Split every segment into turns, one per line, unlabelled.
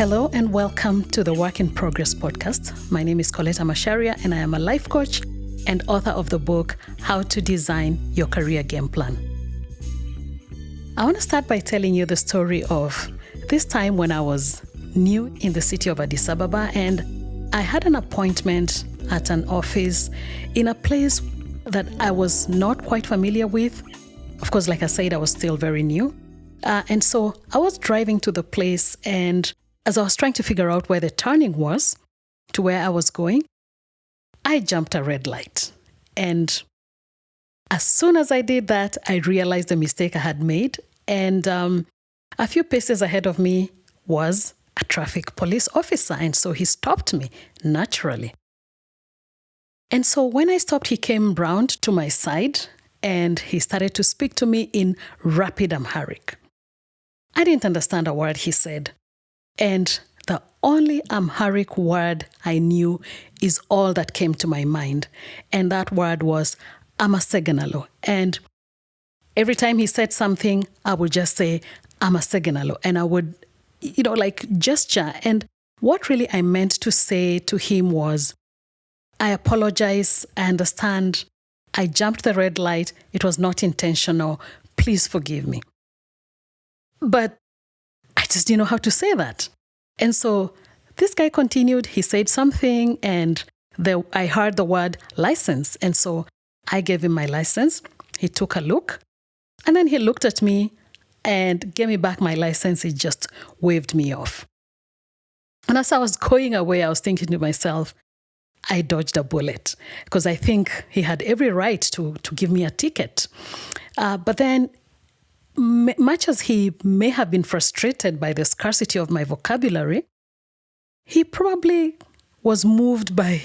Hello and welcome to the Work in Progress podcast. My name is Colleta Macharia and I am a life coach and author of the book, How to Design Your Career Game Plan. I want to start by telling you the story of this time when I was new in the city of Addis Ababa and I had an appointment at an office in a place that I was not quite familiar with. Of course, like I said, I was still very new. And so I was driving to the place, and as I was trying to figure out where the turning was to where I was going, I jumped a red light. And as soon as I did that, I realized the mistake I had made. And a few paces ahead of me was a traffic police officer. And so he stopped me naturally. And so when I stopped, he came round to my side and he started to speak to me in rapid Amharic. I didn't understand a word he said. And the only Amharic word I knew is all that came to my mind. And that word was Amasegenalo. And every time he said something, I would just say Amasegenalo. And I would, gesture. And what really I meant to say to him was, I apologize. I understand. I jumped the red light. It was not intentional. Please forgive me. But I just didn't know how to say that. And so this guy continued. He said something and I heard the word license. And so I gave him my license. He took a look and then he looked at me and gave me back my license. He just waved me off. And as I was going away, I was thinking to myself, I dodged a bullet because I think he had every right to give me a ticket. But then much as he may have been frustrated by the scarcity of my vocabulary, he probably was moved by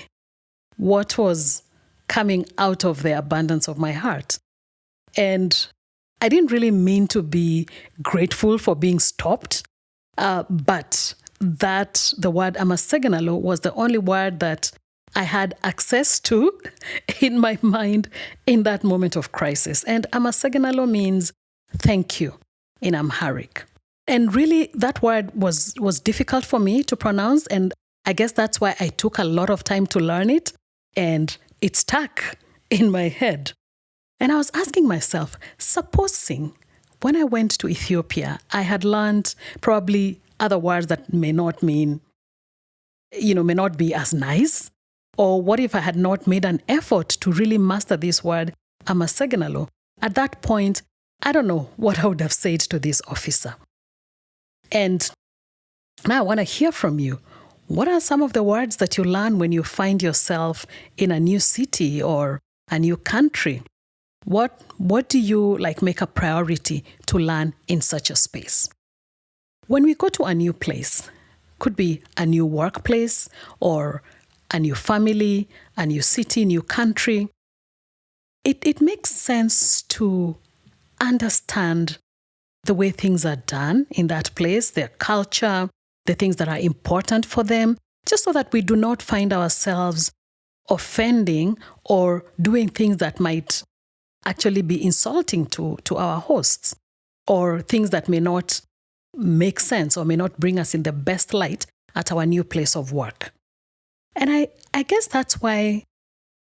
what was coming out of the abundance of my heart. And I didn't really mean to be grateful for being stopped, but that the word Amasegenalo was the only word that I had access to in my mind in that moment of crisis. And Amasegenalo means thank you in Amharic. And really, that word was difficult for me to pronounce. And I guess that's why I took a lot of time to learn it. And it stuck in my head. And I was asking myself, supposing when I went to Ethiopia, I had learned probably other words that may not mean, may not be as nice. Or what if I had not made an effort to really master this word, Amasegenalo? At that point, I don't know what I would have said to this officer. And now I want to hear from you. What are some of the words that you learn when you find yourself in a new city or a new country? What do you make a priority to learn in such a space? When we go to a new place, could be a new workplace or a new family, a new city, new country, it makes sense to understand the way things are done in that place, their culture, the things that are important for them, just so that we do not find ourselves offending or doing things that might actually be insulting to our hosts, or things that may not make sense or may not bring us in the best light at our new place of work. And I guess that's why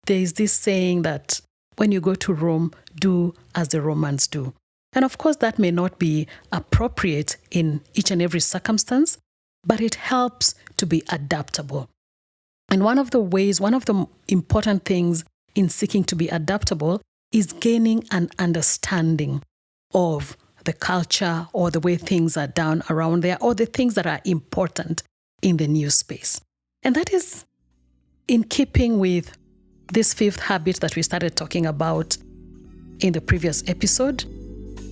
there is this saying that when you go to Rome, do as the Romans do. And of course, that may not be appropriate in each and every circumstance, but it helps to be adaptable. And one of the important things in seeking to be adaptable is gaining an understanding of the culture or the way things are done around there or the things that are important in the new space. And that is in keeping with this fifth habit that we started talking about in the previous episode.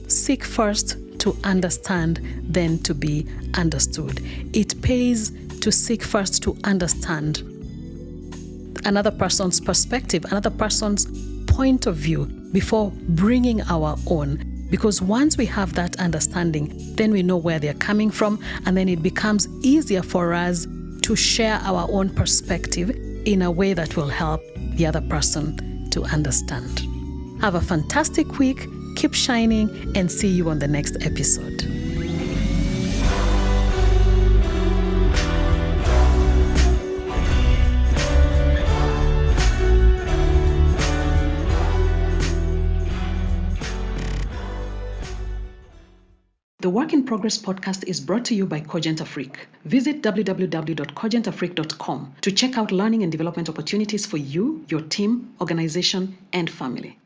Seek first to understand, then to be understood. It pays to seek first to understand another person's perspective, another person's point of view before bringing our own. Because once we have that understanding, then we know where they're coming from, and then it becomes easier for us to share our own perspective in a way that will help the other person to understand. Have a fantastic week, keep shining, and see you on the next episode. The Work in Progress podcast is brought to you by Cogent Afrique. Visit www.cogentafrique.com to check out learning and development opportunities for you, your team, organization, and family.